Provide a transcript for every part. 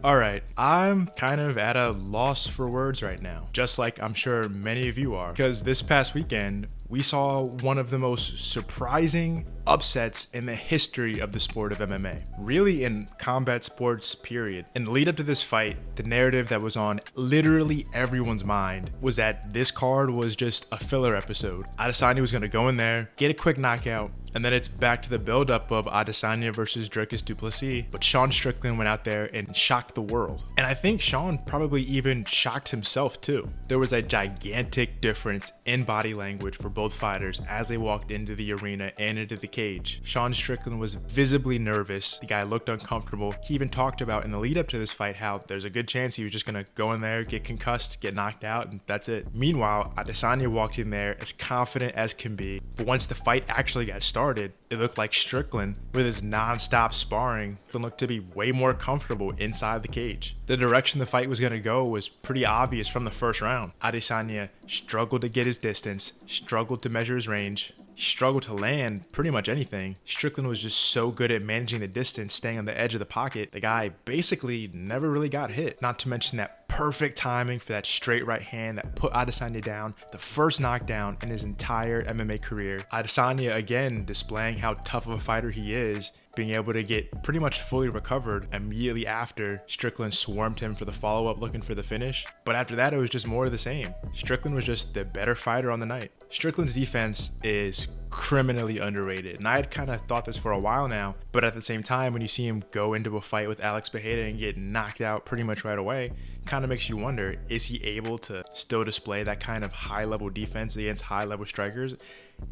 Alright, I'm kind of at a loss for words right now, just like I'm sure many of you are, because this past weekend, we saw one of the most surprising upsets in the history of the sport of MMA. Really in combat sports, period. In the lead up to this fight, the narrative that was on literally everyone's mind was that this card was just a filler episode. Adesanya was going to go in there, get a quick knockout, and then it's back to the buildup of Adesanya versus Dricus du Plessis. But Sean Strickland went out there and shocked the world. And I think Sean probably even shocked himself too. There was a gigantic difference in body language for both fighters as they walked into the arena and into the cage. Sean Strickland was visibly nervous. The guy looked uncomfortable. He even talked about in the lead up to this fight how there's a good chance he was just gonna go in there, get concussed, get knocked out, and that's it. Meanwhile, Adesanya walked in there as confident as can be. But once the fight actually got started, it looked like Strickland, with his non-stop sparring, looked to be way more comfortable inside the cage. The direction the fight was going to go was pretty obvious from the first round. Adesanya struggled to get his distance, struggled to measure his range, struggled to land pretty much anything. Strickland was just so good at managing the distance, staying on the edge of the pocket. The guy basically never really got hit. Not to mention that perfect timing for that straight right hand that put Adesanya down, the first knockdown in his entire MMA career. Adesanya again displaying how tough of a fighter he is, being able to get pretty much fully recovered immediately after Strickland swarmed him for the follow-up looking for the finish. But after that, it was just more of the same. Strickland was just the better fighter on the night. Strickland's defense is criminally underrated, and I had kind of thought this for a while now, but at the same time, when you see him go into a fight with Alex Pereira and get knocked out pretty much right away, kind of makes you wonder, is he able to still display that kind of high-level defense against high-level strikers?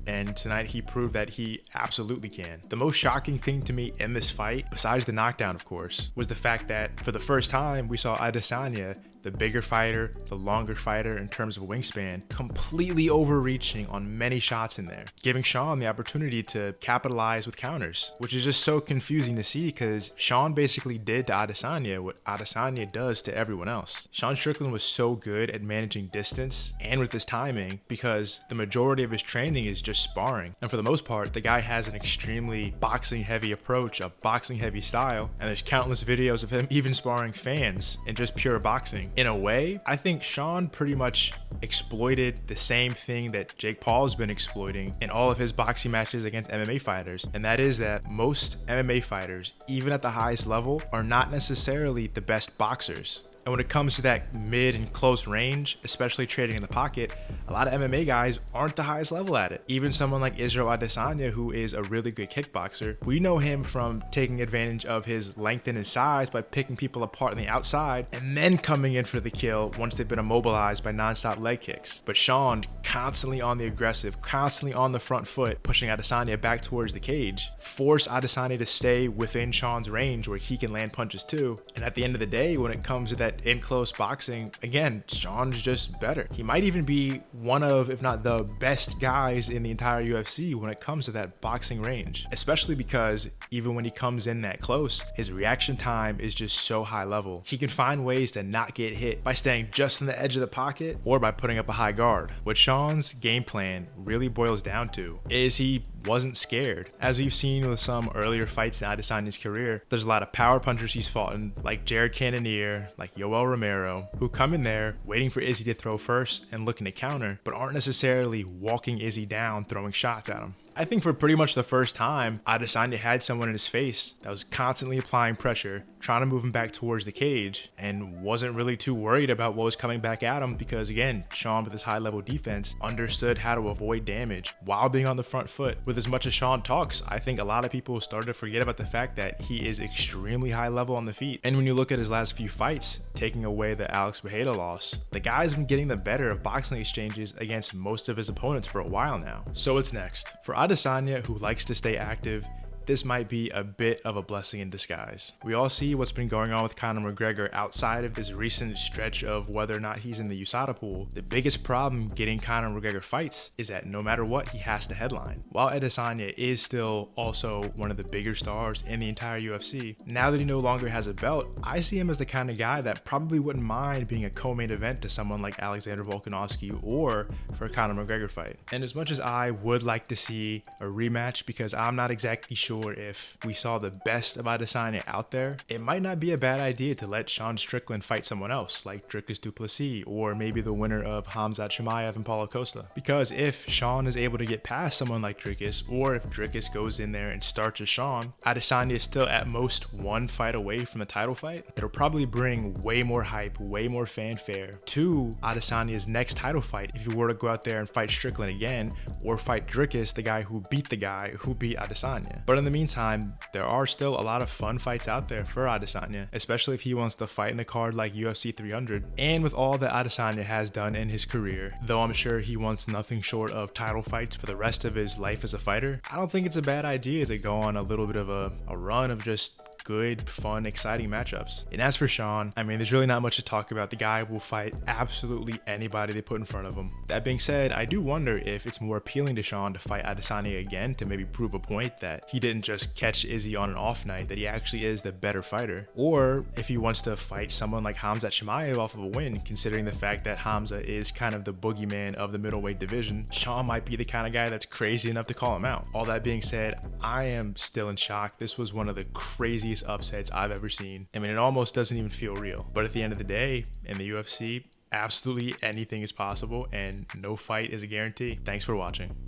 And tonight he proved that he absolutely can. The most shocking thing to me in this fight, besides the knockdown of course, was the fact that for the first time we saw Adesanya, the bigger fighter, the longer fighter in terms of wingspan, completely overreaching on many shots in there, giving Sean the opportunity to capitalize with counters, which is just so confusing to see because Sean basically did to Adesanya what Adesanya does to everyone else. Sean Strickland was so good at managing distance and with his timing because the majority of his training is just sparring. And for the most part, the guy has an extremely boxing heavy approach, a boxing heavy style, and there's countless videos of him even sparring fans in just pure boxing. In a way, I think Sean pretty much exploited the same thing that Jake Paul's been exploiting in all of his boxing matches against MMA fighters, and that is that most MMA fighters, even at the highest level, are not necessarily the best boxers. And when it comes to that mid and close range, especially trading in the pocket, a lot of MMA guys aren't the highest level at it. Even someone like Israel Adesanya, who is a really good kickboxer, we know him from taking advantage of his length and his size by picking people apart on the outside and then coming in for the kill once they've been immobilized by non-stop leg kicks. But Sean, constantly on the aggressive, constantly on the front foot, pushing Adesanya back towards the cage, forced Adesanya to stay within Sean's range where he can land punches too. And at the end of the day, when it comes to that in close boxing, again, Sean's just better. He might even be one of, if not the best guys in the entire UFC when it comes to that boxing range, especially because even when he comes in that close, his reaction time is just so high level. He can find ways to not get hit by staying just on the edge of the pocket or by putting up a high guard. What Sean's game plan really boils down to is he wasn't scared. As we've seen with some earlier fights in Adesanya's career, there's a lot of power punchers he's fought in, like Jared Cannonier, like Yoel Romero, who come in there waiting for Izzy to throw first and looking to counter, but aren't necessarily walking Izzy down, throwing shots at him. I think for pretty much the first time, Adesanya had someone in his face that was constantly applying pressure, trying to move him back towards the cage, and wasn't really too worried about what was coming back at him because, again, Sean with his high-level defense understood how to avoid damage while being on the front foot. With as much as Sean talks, I think a lot of people started to forget about the fact that he is extremely high level on the feet. And when you look at his last few fights, taking away the Alex Pereira loss, the guy's been getting the better of boxing exchanges against most of his opponents for a while now. So what's next? For Adesanya, who likes to stay active, this might be a bit of a blessing in disguise. We all see what's been going on with Conor McGregor outside of this recent stretch of whether or not he's in the USADA pool. The biggest problem getting Conor McGregor fights is that no matter what, he has to headline. While Adesanya is still also one of the bigger stars in the entire UFC, now that he no longer has a belt, I see him as the kind of guy that probably wouldn't mind being a co-main event to someone like Alexander Volkanovski or for a Conor McGregor fight. And as much as I would like to see a rematch because I'm not exactly sure sure if we saw the best of Adesanya out there, it might not be a bad idea to let Sean Strickland fight someone else like Dricus du Plessis, or maybe the winner of Khamzat Chimaev and Paulo Costa. Because if Sean is able to get past someone like Dricus, or if Dricus goes in there and starches Sean, Adesanya is still at most one fight away from the title fight. It'll probably bring way more hype, way more fanfare to Adesanya's next title fight if he were to go out there and fight Strickland again, or fight Dricus, the guy who beat Adesanya. But in the meantime, there are still a lot of fun fights out there for Adesanya, especially if he wants to fight in a card like UFC 300. And with all that Adesanya has done in his career, though I'm sure he wants nothing short of title fights for the rest of his life as a fighter, I don't think it's a bad idea to go on a little bit of a run of just good, fun, exciting matchups. And as for Sean, I mean, there's really not much to talk about. The guy will fight absolutely anybody they put in front of him. That being said, I do wonder if it's more appealing to Sean to fight Adesanya again to maybe prove a point that he didn't just catch Izzy on an off night, that he actually is the better fighter. Or if he wants to fight someone like Khamzat Chimaev off of a win, considering the fact that Khamzat is kind of the boogeyman of the middleweight division, Sean might be the kind of guy that's crazy enough to call him out. All that being said, I am still in shock. This was one of the craziest upsets I've ever seen. I mean, it almost doesn't even feel real. But at the end of the day, in the UFC, absolutely anything is possible and no fight is a guarantee. Thanks for watching.